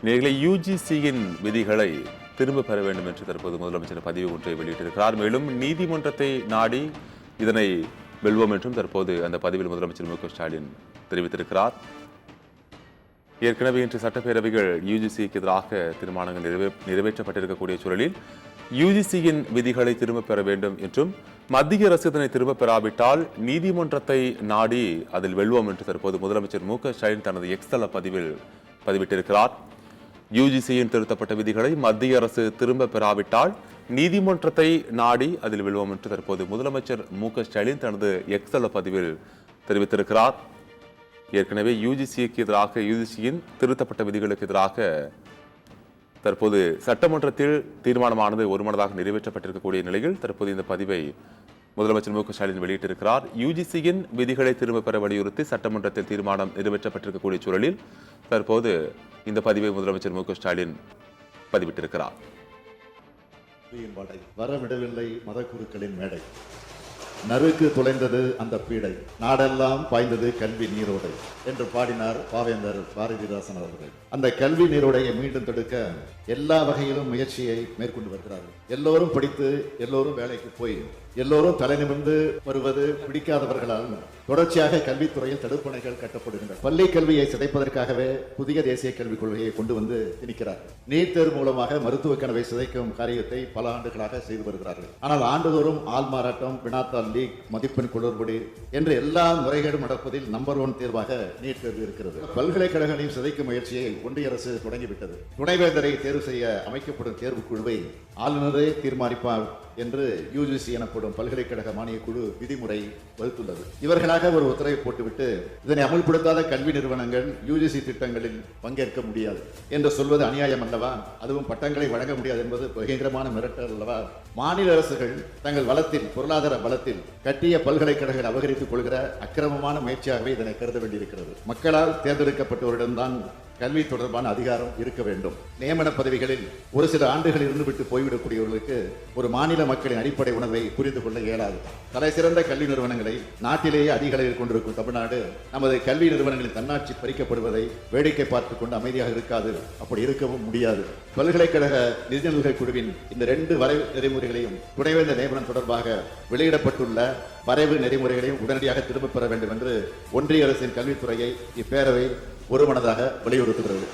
நேர்களை யுஜிசியின் விதிகளை திரும்ப பெற வேண்டும் என்று தற்போது முதலமைச்சர் பதிவு ஒன்றை வெளியிட்டிருக்கிறார். மேலும் நீதிமன்றத்தை நாடி இதனை வெல்வோம் என்றும் தற்போது அந்த பதிவில் முதலமைச்சர் மு க ஸ்டாலின் தெரிவித்திருக்கிறார். ஏற்கனவே இன்று சட்டப்பேரவைகள் யுஜிசிக்கு எதிராக தீர்மானங்கள் நிறைவேற்றப்பட்டிருக்கக்கூடிய சூழலில் யுஜிசியின் விதிகளை திரும்ப பெற வேண்டும் என்றும் மத்திய அரசு இதனை திரும்ப பெறாவிட்டால் நீதிமன்றத்தை நாடி அதில் வெல்வோம் என்று தற்போது முதலமைச்சர் மு க ஸ்டாலின் தனது எக்ஸ் தள பதிவில் பதிவிட்டிருக்கிறார். யுஜிசியின் திருத்தப்பட்ட விதிகளை மத்திய அரசு திரும்ப பெறாவிட்டால் நீதிமன்றத்தை நாடி அதில் வெல்வோம் என்று தற்போது முதலமைச்சர் மு க ஸ்டாலின் தனது எக்ஸ் தள பதிவில் தெரிவித்திருக்கிறார். ஏற்கனவே யுஜிசியின் திருத்தப்பட்ட விதிகளுக்கு எதிராக தற்போது சட்டமன்றத்தில் தீர்மானமானது ஒருமனதாக நிறைவேற்றப்பட்டிருக்கக்கூடிய நிலையில் தற்போது இந்த பதிவை முதலமைச்சர் மு க ஸ்டாலின் வெளியிட்டிருக்கிறார். யுஜிசியின் விதிகளை திரும்ப பெற வலியுறுத்தி சட்டமன்றத்தில் தீர்மானம் நிறைவேற்றப்பட்டிருக்கக்கூடிய சூழலில் தற்போது இந்த பதிவை முதலமைச்சர் மு க ஸ்டாலின் பதிவிட்டிருக்கிறார். வரவிடவில்லை மதக்குருக்களின் மேடை, நறுக்கு துளைந்தது அந்த பீடை, நாடெல்லாம் பாய்ந்தது கல்வி நீரோடை என்று பாடினார் பாவேந்தர் பாரதிதாசன் அவர்கள். அந்த கல்வி நீரோடையை மீண்டும் தடுக்க எல்லா வகையிலும் முயற்சியை மேற்கொண்டு வருகிறார்கள். எல்லோரும் படித்து எல்லோரும் வேலைக்கு போய் எல்லோரும் தலை நிமிர்ந்து வருவது பிடிக்காதவர்களால் தொடர்ச்சியாக கல்வித்துறையில் தடுப்பணைகள் கட்டப்படுகின்றன. பள்ளி கல்வியை சிதைப்பதற்காகவே புதிய தேசிய கல்விக் கொள்கையை கொண்டு வந்து திணிக்கிறார்கள். நீட் தேர்வு மூலமாக மருத்துவ கனவை சிதைக்கும் காரியத்தை பல ஆண்டுகளாக செய்து வருகிறார்கள். ஆனால் ஆண்டுதோறும் ஆள் மாறாட்டம், வினாத்தாள் லீக், மதிப்பெண் குளறுபடி என்று எல்லா முறைகேடும் நடப்பதில் நம்பர் 1 தேர்வாக நீட் தேர்வு இருக்கிறது. பல்கலைக்கழகங்களையும் சிதைக்கும் முயற்சியை ஒன்றிய அரசு தொடங்கிவிட்டது. துணைவேந்தரை தேர்வு செய்ய அமைக்கப்படும் தேர்வு குழுவை ஆளுநரே தீர்மானிப்பார் என்று யுஜிசி எனப்படும் பல்கலைக்கழக மானிய குழு விதிமுறை வகுத்துள்ளது. இவர்களாக ஒரு உத்தரவை போட்டுவிட்டு இதனை அமல்படுத்தாத கல்வி நிறுவனங்கள் யுஜிசி திட்டங்களில் பங்கேற்க முடியாது என்று சொல்வது அநியாயம் அல்லவா? அதுவும் பட்டங்களை வழங்க முடியாது என்பது பயங்கரமான மிரட்டல் அல்லவா? மாநில அரசுகள் தங்கள் வளத்தில், பொருளாதார பலத்தில் கட்டிய பல்கலைக்கழகங்கள் அபகரித்துக் கொள்கிற அக்கிரமமான முயற்சியாகவே இதனை கருத வேண்டியிருக்கிறது. மக்களால் தேர்ந்தெடுக்கப்பட்டவரிடம்தான் கல்வி தொடர்பான அதிகாரம் இருக்க வேண்டும். நியமன பதவிகளில் ஒரு சில ஆண்டுகள் இருந்துவிட்டு போய்விடக்கூடியவர்களுக்கு ஒரு மாநில மக்களின் அடிப்படை உணர்வை புரிந்து கொள்ள இயலாது. தலை சிறந்த கல்வி நிறுவனங்களை நாட்டிலேயே அதிக அளவில் கொண்டிருக்கும் தமிழ்நாடு நமது கல்வி நிறுவனங்களின் தன்னாட்சி பறிக்கப்படுவதை வேடிக்கை பார்த்துக் கொண்டு அமைதியாக இருக்காது. அப்படி இருக்கவும் முடியாது. பல்கலைக்கழக நிதிநிலை குழுவின் இந்த 2 வரைவு நெறிமுறைகளையும் துணைவேந்தர் நியமனம் தொடர்பாக வெளியிடப்பட்டுள்ள வரைவு நெறிமுறைகளையும் உடனடியாக திரும்பப் பெற வேண்டும் என்று ஒன்றிய அரசின் கல்வித்துறையை இப்பேரவை ஒருமனதாக வலியுறுத்துகிறது.